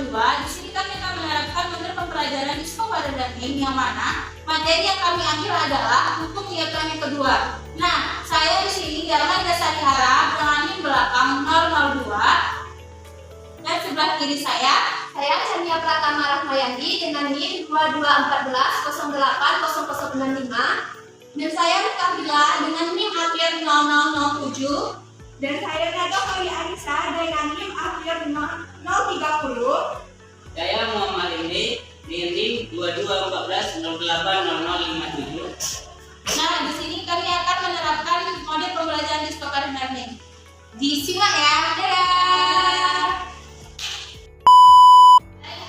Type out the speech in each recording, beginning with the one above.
kedua, di sini kami akan menerapkan metode pembelajaran Discover Learning yang mana materi yang kami ambil adalah hukum Newton yang kedua. Nah, saya di sini Darma Dasari Hara dengan NIM belakang 002 dan sebelah kiri saya Chania Pratama Rahmayandi dengan NIM 2214080065 dan saya Mutafila dengan NIM akhir 0007 dan saya Naga Kali Anissa dengan NIM akhir 030. Saya Muhammad Indi dengan NIM 2214080057. Nah, di sini kami akan menerapkan mode pembelajaran Discover Learning. Disimak ya. Dadah.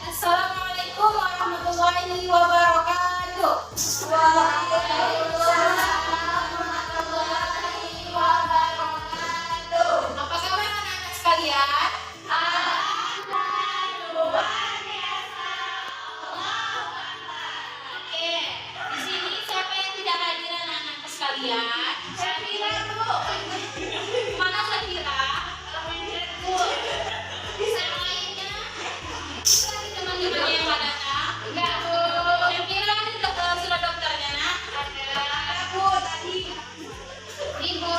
Assalamualaikum warahmatullahi wabarakatuh. Waalaikumsalam warahmatullahi wabarakatuh. Apa kabar anak-anak sekalian? Oke, di sini siapa yang tidak hadir anak-anak sekalian? Syafira, Bu. Mana Syafira? Bisa yang lainnya? Lagi teman-temannya yang pada datang? Enggak, Bu. Syafira ada surat dokternya, Nak? Ada, Bu, tadi. Ibu.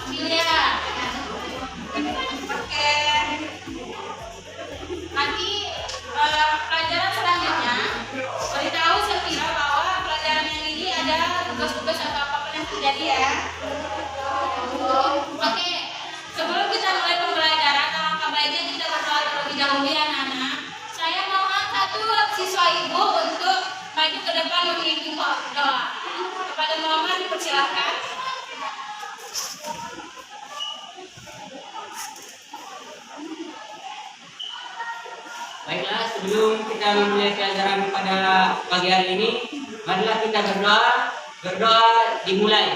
Ambil ya. Oke. Nanti pelajaran selanjutnya beritahu Syafira bahwa pelajaran yang ini ada tugas-tugas atau apapun yang terjadi ya. Oke, sebelum kita mulai pembelajaran, alangkah baiknya kita berdoa terlebih dahulu ya anak-anak. Saya mohon satu siswa ibu untuk maju ke depan memimpin doa. Kepada Muhammad dipersilahkan. Baiklah, sebelum kita memulai pelajaran pada pagi hari ini, marilah kita berdoa. Berdoa dimulai.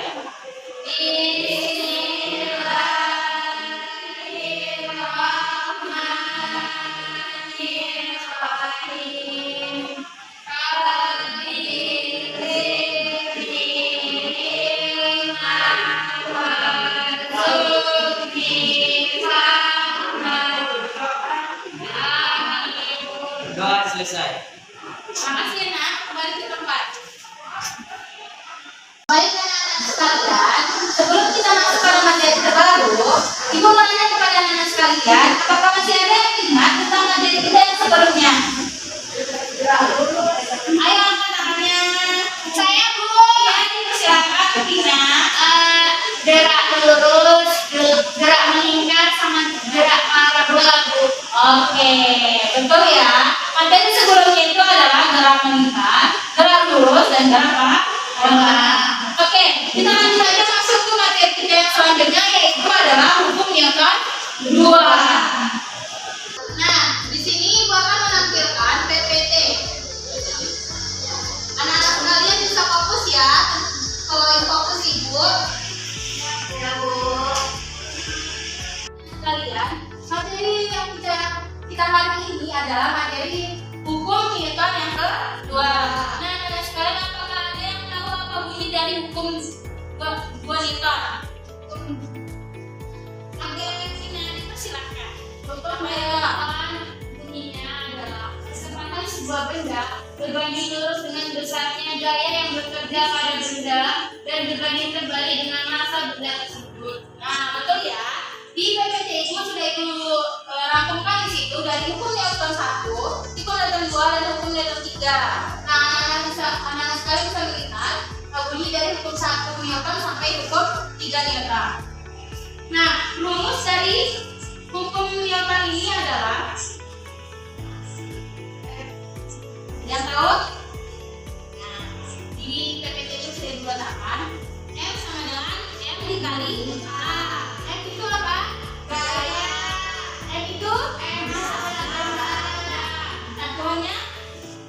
Doa selesai. Makasih ya nak, kembali ke tempat. Baik anak-anak sekalian, sebelum kita masuk pada materi terbaru, ibu mau nanya kepada anak-anak sekalian, apakah masih ada yang ingat tentang materi kita yang sebelumnya? Ayo angkat tangannya. Saya Bu. Ya, dipersilakan Tina. Gerak lurus, gerak meningkat, sama gerak parabola, Bu. Oke, betul ya. Materi sebelumnya itu adalah gerak meningkat, gerak lurus, dan gerak parabola. Oke, kita lanjut aja masuk ke materi kita yang selanjutnya, yaitu adalah hukum Newton 2. Nah, di sini Ibu akan menampilkan PPT. Anak-anak sekalian bisa fokus ya. Kalau yang fokus Ibu, ya Bu. Sekalian, materi yang kita hari ini adalah materi hukum Newton yang kedua. Nah, anak-anak sekalian, apakah ada yang tahu apa bunyi dari hukum dua Newton? Oke, Tina, dipersilakan. Hukum Newton bunyinya adalah kecepatan sebuah benda berbanding lurus dengan besarnya gaya yang bekerja pada benda dan berbanding terbalik dengan massa benda tersebut. Nah, betul ya. Di PPT Ibu sudah Ibu rangkumkan di situ dari hukum Newton 1, hukum Newton 2, dan hukum Newton 3. Nah, anak-anak sekalian bisa melihat bunyi dari hukum 1 Newton sampai hukum 3 Newton. Nah, rumus dari hukum Newton ini adalah yang tahu? Nah, di PPT itu sudah dibuatkan M sama dengan M dikali A. M itu apa? Gaya. M itu? M sama dengan gaya. Satuannya?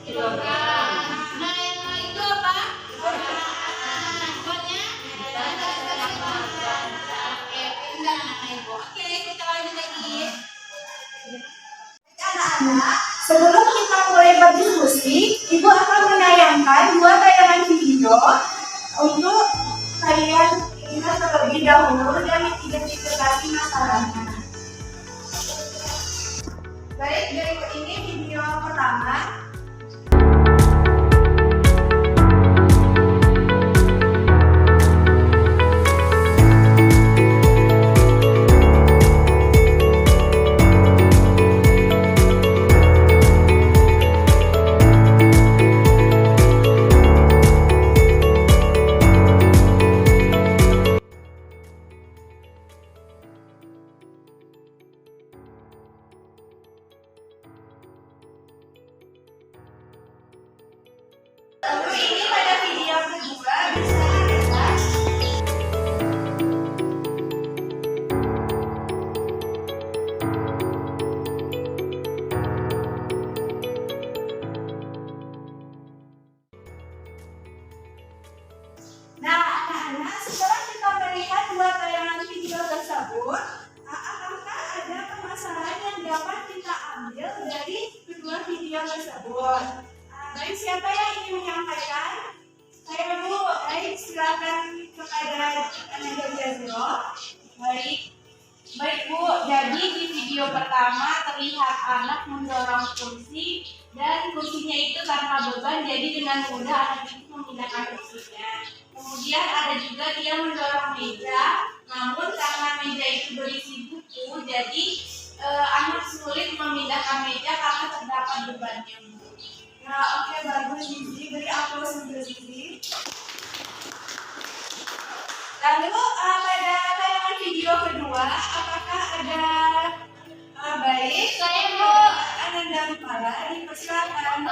Kilogram. Nah, yang A itu apa? Satuannya? Oke, pindah anak-anak Ibu. Oke, kita lanjut lagi. Anak-anak, sebelum kita mulai berdiskusi, Ibu akan menayangkan 2 tayangan video untuk kalian lihat terlebih dahulu dan identifikasi masalahnya. Baik, berikut ini video pertama. Lalu ini pada video kedua bisa dilihat. Nah, anak-anak, setelah kita melihat dua tayangan video tersebut, apakah ada permasalahan yang dapat kita ambil dari kedua video tersebut? Baik, siapa yang ingin menyampaikan? Saya dulu, baik, silakan kepada Ananda Jazro. Baik Bu, jadi di video pertama terlihat anak mendorong kursi dan kursinya itu tanpa beban, jadi dengan mudah anak itu memindahkan kursinya. Kemudian ada juga dia mendorong meja, namun karena meja itu berisi buku, jadi anak sulit memindahkan meja karena terdapat bebannya Bu. Nah, oke, bagus Zizi. Beri aplaus untuk Zizi. Lalu pada tayangan video kedua, apakah ada baik? Saya Bu, Ananda Mupala, dipersilakan.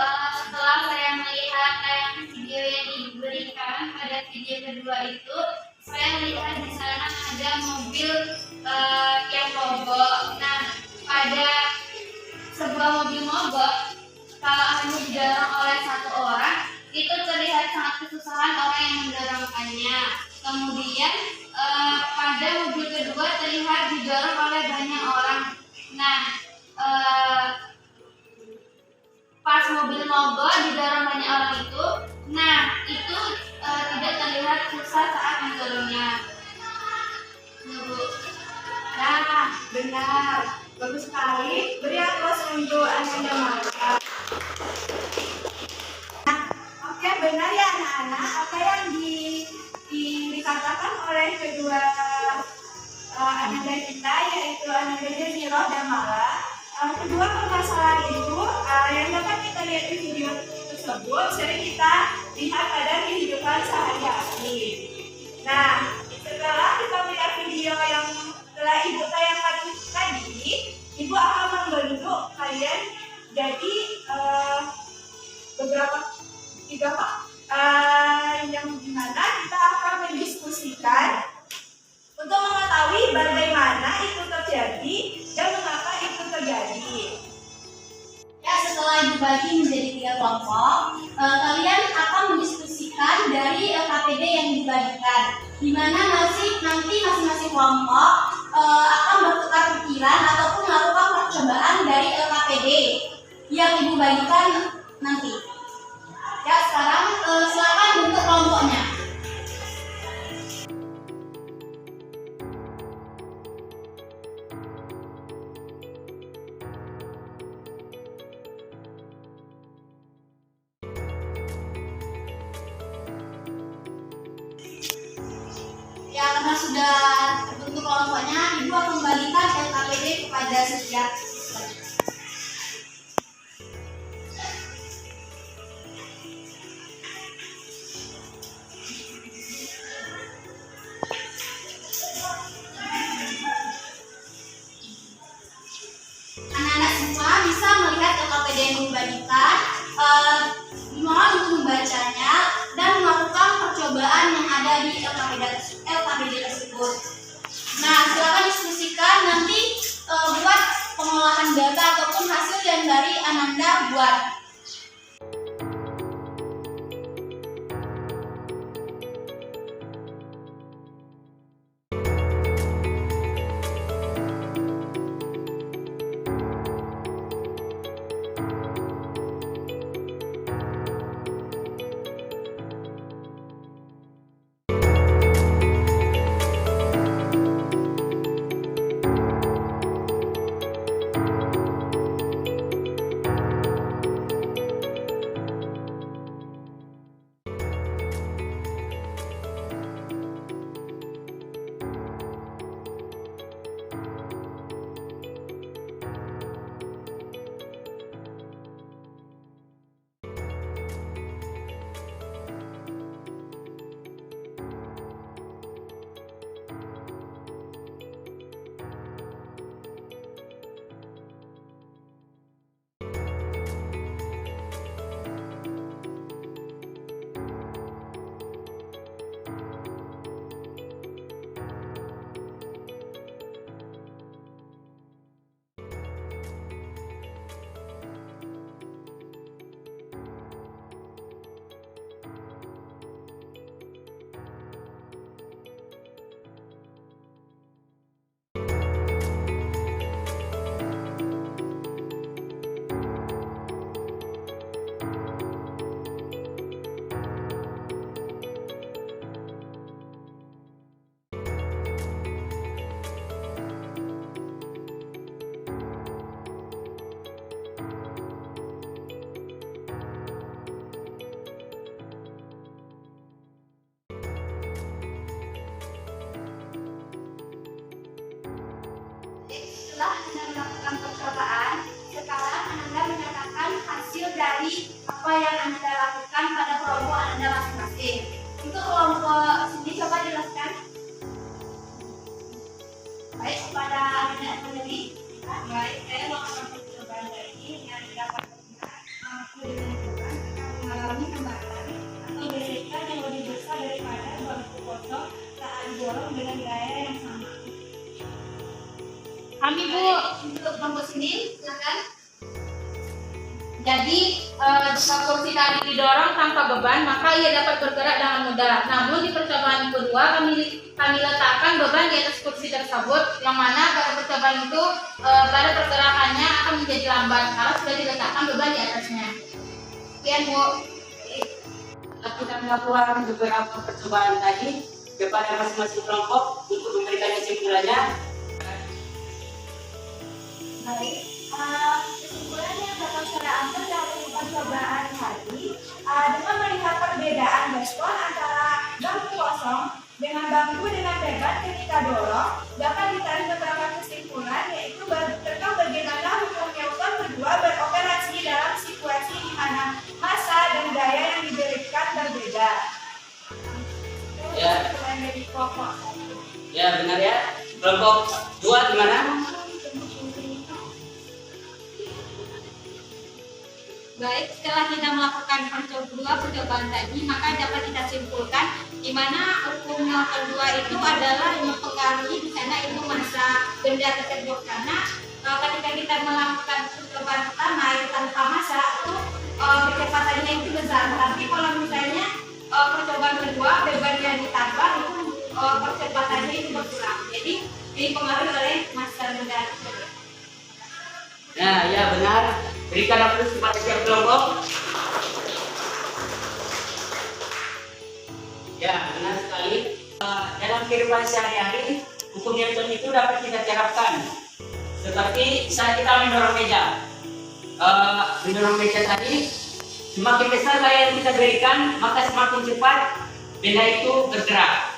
setelah saya melihat tayangan video yang diberikan pada video kedua itu, saya melihat di sana ada mobil yang mogok. Nah, pada sebuah mobil mogok, kalau hanya didorong oleh satu orang, itu terlihat sangat kesusahan orang yang mendorongkannya. Kemudian pada mobil kedua terlihat didorong oleh banyak orang. Nah, pas mobil mogok didorong banyak orang itu, nah itu tidak terlihat susah saat mendorongnya. Nah, benar. Bagus sekali. Beri aplaus untuk Ananda Mupala. Nah, oke, benar ya anak-anak. Apa yang dikatakan oleh kedua Ananda kita, yaitu Ananda Jazro dan Mala. Kedua permasalahan itu yang dapat kita lihat di video tersebut sering kita lihat pada kehidupan sehari-hari. Nah, setelah kita melihat video yang telah Ibu tayangkan tadi, Ibu akan membentuk kalian jadi beberapa tiga pak yang dimana kita akan mendiskusikan untuk mengetahui bagaimana itu terjadi dan mengapa itu terjadi. Ya, setelah dibagi menjadi 3 kelompok, kalian akan mendiskusikan dari LKPD yang dibagikan, di mana nanti masing-masing kelompok akan bertukar pikiran ataupun melakukan percobaan dari LKPD yang Ibu bagikan nanti. Ya, sekarang silakan bentuk kelompoknya. Ya, karena sudah terbentuk kelompoknya, Ibu akan membagikan LKPD kepada setiap siswa. Anak-anak semua bisa melihat LKPD yang dibagikan, dimohon untuk membacanya dan melakukan percobaan yang ada di LKPD tersebut. Nah, silakan diskusikan nanti buat pengolahan data ataupun hasil yang dari Ananda buat. percobaan. Sekarang Ananda menyatakan hasil dari apa yang Ananda lakukan pada kelompok Ananda masing-masing. Untuk kelompok sini coba jelaskan. Baik, kepada Ananda sendiri. Baik, saya melakukan percobaan dari ini yang dapat Mengalami hambatan atau gesekan yang lebih besar daripada bangku kosong saat didorong dengan gaya yang sama. Kami Bu, untuk kelompok sini, silakan. jadi jika kursi tadi didorong tanpa beban, maka ia dapat bergerak dengan mudah. Namun di percobaan kedua kami letakkan beban di atas kursi tersebut, yang mana pada percobaan itu pada pergerakannya akan menjadi lambat kalau sudah diletakkan beban di atasnya. Sekian Bu. Setelah kita melakukan beberapa percobaan tadi kepada masing-masing kelompok untuk memberikan kesimpulannya. Baik, kesimpulan yang dapat saya ambil dari percobaan tadi, dengan melihat perbedaan respon antara bangku kosong dengan bangku dengan beban ketika dorong, dapat ditarik beberapa kesimpulan, yaitu tentang bagaimana hukum Newton kedua beroperasi dalam situasi di mana massa dan gaya yang diberikan berbeda. Ya. Kesimpulan dari kelompok. Ya benar ya. Kelompok 2 gimana? Baik, setelah kita melakukan percobaan tadi, maka dapat kita simpulkan di mana hukum Newton kedua itu adalah mempengaruhi di sana itu massa benda tersebut, karena ketika kita melakukan percobaan pertama itu tanpa massa itu kecepatannya itu besar, tapi kalau misalnya percobaan kedua bebannya ditambah itu kecepatannya itu berkurang, jadi dipengaruhi oleh massa benda tersebut. Nah, ya benar. Berikan aplaus kepada setiap kelompok. Ya, benar sekali. Dalam kehidupan sehari-hari, hukum Newton itu dapat kita terapkan. Seperti saat kita mendorong meja. Mendorong meja tadi, semakin besar gaya yang kita berikan, maka semakin cepat benda itu bergerak.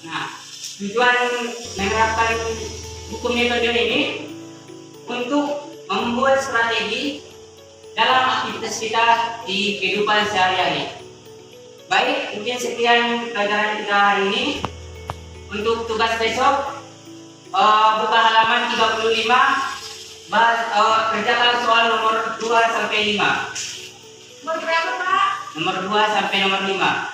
Nah, tujuan menerapkan hukum Newton ini untuk membuat strategi dalam aktivitas kita di kehidupan sehari-hari. Baik, mungkin sekian pelajaran kita hari ini. Untuk tugas besok, buka halaman 35, kerjakan soal nomor 2 sampai 5. Nomor berapa, Pak? Nomor 2 sampai nomor 5.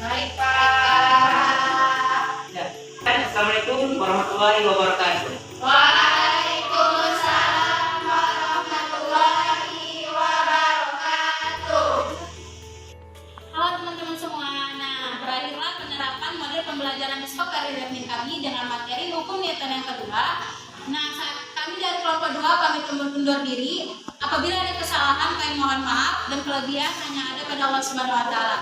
Baik, Pak. Ya. Assalamualaikum warahmatullahi wabarakatuh. Waalaikumsalam warahmatullahi wabarakatuh. Halo teman-teman semua. Nah, berakhirlah penerapan model pembelajaran besok dari learning kami dengan materi hukum Newton yang kedua. Nah, kami dari kelompok 2 kami undur diri. Apabila ada kesalahan kami mohon maaf, dan kelebihan hanya ada pada Allah Subhanahu wa taala.